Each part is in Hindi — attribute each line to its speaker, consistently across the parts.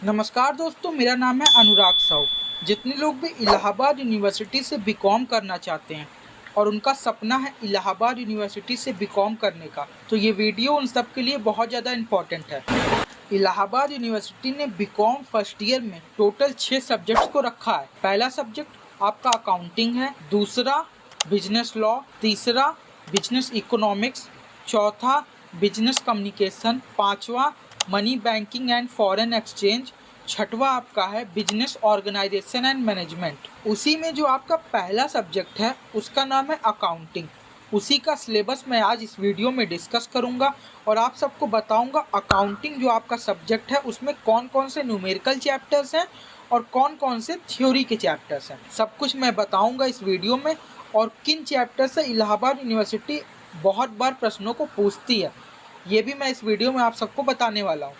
Speaker 1: नमस्कार दोस्तों, मेरा नाम है अनुराग साहू। जितने लोग भी इलाहाबाद यूनिवर्सिटी से बीकॉम करना चाहते हैं और उनका सपना है इलाहाबाद यूनिवर्सिटी से बीकॉम करने का, तो ये वीडियो उन सब के लिए बहुत ज़्यादा इम्पोर्टेंट है। इलाहाबाद यूनिवर्सिटी ने बीकॉम फर्स्ट ईयर में टोटल 6 सब्जेक्ट्स को रखा है। पहला सब्जेक्ट आपका अकाउंटिंग है, दूसरा बिजनेस लॉ, तीसरा बिजनेस इकोनॉमिक्स, चौथा बिजनेस कम्युनिकेशन, पांचवा money banking and foreign exchange, छठवा आपका है बिजनेस ऑर्गेनाइजेशन एंड मैनेजमेंट। उसी में जो आपका पहला सब्जेक्ट है उसका नाम है अकाउंटिंग। उसी का सिलेबस मैं आज इस वीडियो में डिस्कस करूंगा और आप सबको बताऊंगा अकाउंटिंग जो आपका सब्जेक्ट है उसमें कौन कौन से न्यूमेरिकल चैप्टर्स हैं और कौन कौन से थ्योरी के चैप्टर्स हैं। सब कुछ मैं बताऊंगा इस वीडियो में, और किन चैप्टर से इलाहाबाद यूनिवर्सिटी बहुत बार प्रश्नों को पूछती है ये भी मैं इस वीडियो में आप सबको बताने वाला हूँ।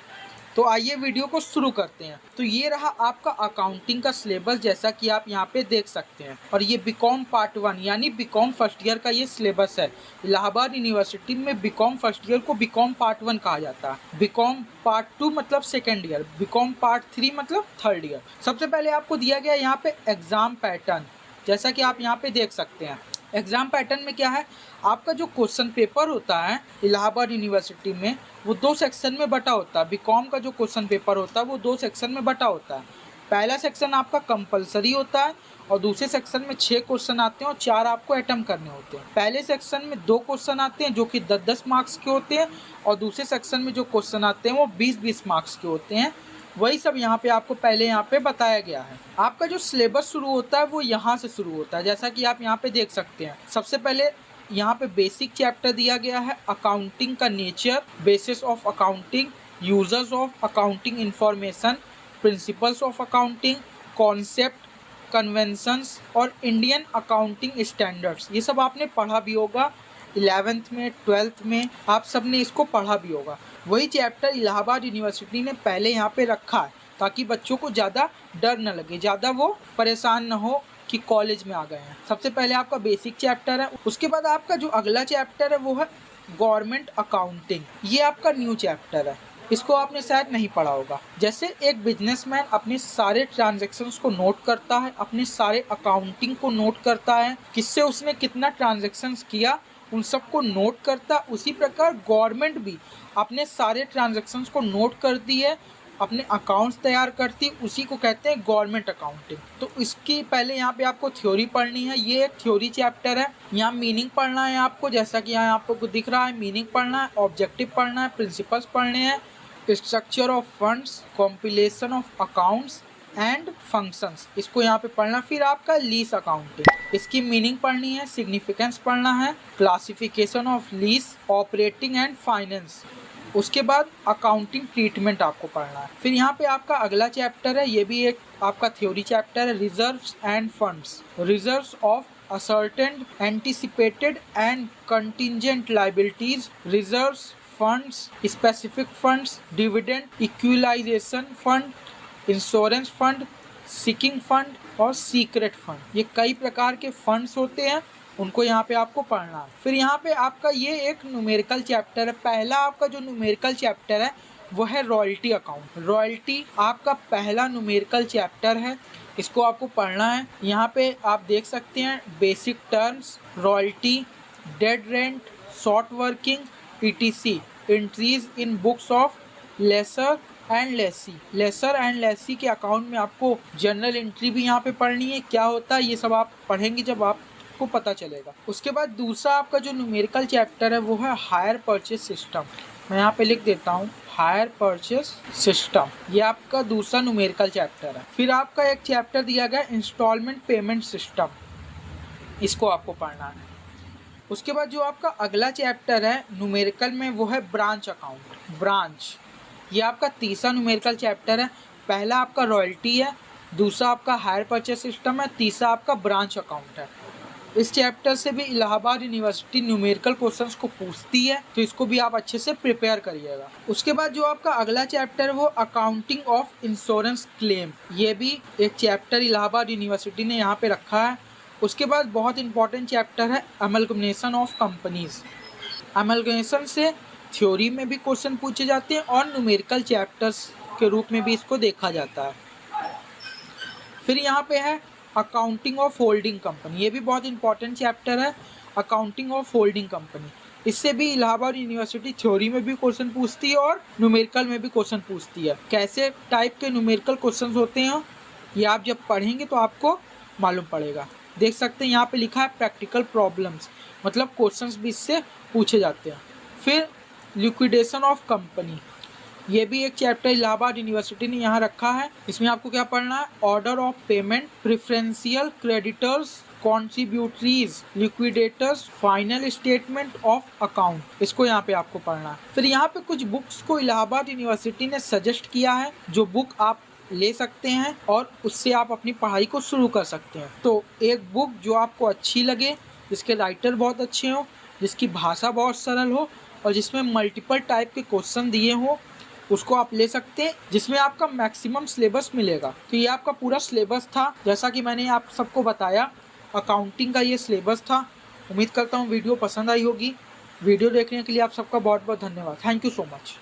Speaker 1: तो आइए वीडियो को शुरू करते हैं। तो ये रहा आपका अकाउंटिंग का सिलेबस, जैसा कि आप यहाँ पे देख सकते हैं, और ये बीकॉम पार्ट 1 यानी बीकॉम फर्स्ट ईयर का ये सिलेबस है। इलाहाबाद यूनिवर्सिटी में बीकॉम फर्स्ट ईयर को बीकॉम पार्ट 1 कहा जाता है, बीकॉम पार्ट 2 मतलब सेकेंड ईयर, बीकॉम पार्ट 3 मतलब थर्ड ईयर। सबसे पहले आपको दिया गया यहाँ पे एग्जाम पैटर्न, जैसा कि आप यहाँ पे देख सकते हैं। एग्जाम पैटर्न में क्या है, आपका जो क्वेश्चन पेपर होता है इलाहाबाद यूनिवर्सिटी में वो 2 सेक्शन में बटा होता है। बीकॉम का जो क्वेश्चन पेपर होता है वो 2 सेक्शन में बटा होता है। पहला सेक्शन आपका कंपलसरी होता है और दूसरे सेक्शन में 6 क्वेश्चन आते हैं और 4 आपको अटेम्प्ट करने होते हैं। पहले सेक्शन में 2 क्वेश्चन आते हैं जो कि 10-10 मार्क्स के होते हैं, और दूसरे सेक्शन में जो क्वेश्चन आते हैं वो 20-20 मार्क्स के होते हैं। वही सब यहाँ पे आपको पहले यहाँ पे बताया गया है। आपका जो सिलेबस शुरू होता है वो यहाँ से शुरू होता है, जैसा कि आप यहाँ पे देख सकते हैं। सबसे पहले यहाँ पे बेसिक चैप्टर दिया गया है, अकाउंटिंग का nature, basis of accounting, users of accounting information, principles of accounting, concept, conventions और इंडियन अकाउंटिंग स्टैंडर्ड्स। ये सब आपने पढ़ा भी होगा 11th में, 12th में, आप सब ने इसको पढ़ा भी होगा। वही चैप्टर इलाहाबाद यूनिवर्सिटी ने पहले यहाँ पे रखा है ताकि बच्चों को ज़्यादा डर न लगे, ज़्यादा वो परेशान न हो कि कॉलेज में आ गए हैं। सबसे पहले आपका बेसिक चैप्टर है, उसके बाद आपका जो अगला चैप्टर है वो है गवर्नमेंट अकाउंटिंग। ये आपका न्यू चैप्टर है, इसको आपने शायद नहीं पढ़ा होगा। जैसे एक बिजनेसमैन अपने सारे ट्रांजैक्शंस को नोट करता है, अपने सारे अकाउंटिंग को नोट करता है, किससे उसने कितना ट्रांजैक्शंस किया उन सबको नोट करता, उसी प्रकार गवर्नमेंट भी अपने सारे ट्रांजैक्शंस को नोट करती है, अपने अकाउंट्स तैयार करती, उसी को कहते हैं गवर्नमेंट अकाउंटिंग। तो इसकी पहले यहाँ पे आपको थ्योरी पढ़नी है, ये एक थ्योरी चैप्टर है। यहाँ मीनिंग पढ़ना है आपको, जैसा कि यहाँ आपको दिख रहा है, मीनिंग पढ़ना है, ऑब्जेक्टिव पढ़ना है, प्रिंसिपल्स पढ़ने हैं, structure of funds, compilation of accounts and functions, इसको यहाँ पे पढ़ना। फिर आपका लीज अकाउंटिंग, इसकी मीनिंग पढ़नी है, सिग्निफिकेंस पढ़ना है, classification of lease, operating and finance, उसके बाद अकाउंटिंग ट्रीटमेंट आपको पढ़ना है। फिर यहाँ पे आपका अगला चैप्टर है, ये भी एक आपका थ्योरी चैप्टर है, reserves end funds, reserves of ascertained, anticipated and contingent liabilities, reserves, funds, specific funds, dividend equalization fund, insurance fund, seeking fund और सीक्रेट फंड। ये कई प्रकार के फंड्स होते हैं, उनको यहाँ पे आपको पढ़ना है। फिर यहाँ पे आपका ये एक न्यूमेरिकल चैप्टर है। पहला आपका जो न्यूमेरिकल चैप्टर है वो है रॉयल्टी अकाउंट। रॉयल्टी आपका पहला न्यूमेरिकल चैप्टर है, इसको आपको पढ़ना है। यहाँ पे आप देख सकते हैं basic terms, royalty, dead rent, short working, ETC, entries in books of lessor and lessee. Lessor and lessee के अकाउंट में आपको जनरल एंट्री भी यहाँ पे पढ़नी है, क्या होता है ये सब आप पढ़ेंगे जब आपको पता चलेगा। उसके बाद दूसरा आपका जो न्यूमेरिकल चैप्टर है वो है हायर परचेस सिस्टम। मैं यहाँ पे लिख देता हूँ हायर परचेस सिस्टम, ये आपका दूसरा न्यूमेरिकल चैप्टर है। फिर आपका एक चैप्टर दिया गया इंस्टॉलमेंट पेमेंट सिस्टम, इसको आपको पढ़ना है। उसके बाद जो आपका अगला चैप्टर है न्यूमेरिकल में वो है ब्रांच अकाउंट। ब्रांच ये आपका तीसरा न्यूमेरिकल चैप्टर है। पहला आपका रॉयल्टी है, दूसरा आपका हायर परचेस सिस्टम है, तीसरा आपका ब्रांच अकाउंट है। इस चैप्टर से भी इलाहाबाद यूनिवर्सिटी न्यूमेरिकल क्वेश्चंस को पूछती है, तो इसको भी आप अच्छे से प्रिपेयर करिएगा। उसके बाद जो आपका अगला चैप्टर है वो अकाउंटिंग ऑफ इंश्योरेंस क्लेम, ये भी एक चैप्टर इलाहाबाद यूनिवर्सिटी ने यहाँ पे रखा है। उसके बाद बहुत इंपॉर्टेंट चैप्टर है अमलगमेशन ऑफ कंपनीज। अमलगमेशन से थ्योरी में भी क्वेश्चन पूछे जाते हैं और न्यूमेरिकल चैप्टर्स के रूप में भी इसको देखा जाता है। फिर यहाँ पे है अकाउंटिंग ऑफ होल्डिंग कंपनी, ये भी बहुत इंपॉर्टेंट चैप्टर है, अकाउंटिंग ऑफ होल्डिंग कंपनी। इससे भी इलाहाबाद यूनिवर्सिटी थ्योरी में भी क्वेश्चन पूछती है और न्यूमेरिकल में भी क्वेश्चन पूछती है। कैसे टाइप के न्यूमेरिकल क्वेश्चन होते हैं ये आप जब पढ़ेंगे तो आपको मालूम पड़ेगा। देख सकते हैं यहाँ पे लिखा है प्रैक्टिकल प्रॉब्लम्स, मतलब क्वेश्चंस भी इससे पूछे जाते हैं। फिर लिक्विडेशन ऑफ कंपनी, ये भी एक चैप्टर इलाहाबाद यूनिवर्सिटी ने यहाँ रखा है। इसमें आपको क्या पढ़ना है, order of payment, preferential creditors, contributories, liquidators, final statement of account, इसको यहाँ पे आपको पढ़ना है। फिर यहाँ पे कुछ बुक्स को इलाहाबाद यूनिवर्सिटी ने सजेस्ट किया है, जो बुक आप ले सकते हैं और उससे आप अपनी पढ़ाई को शुरू कर सकते हैं। तो एक बुक जो आपको अच्छी लगे, जिसके राइटर बहुत अच्छे हों, जिसकी भाषा बहुत सरल हो और जिसमें मल्टीपल टाइप के क्वेश्चन दिए हों, उसको आप ले सकते हैं, जिसमें आपका मैक्सिमम सिलेबस मिलेगा। तो ये आपका पूरा सिलेबस था, जैसा कि मैंने आप सबको बताया, अकाउंटिंग का ये सिलेबस था। उम्मीद करता हूँ वीडियो पसंद आई होगी। वीडियो देखने के लिए आप सबका बहुत बहुत धन्यवाद। Thank you so much.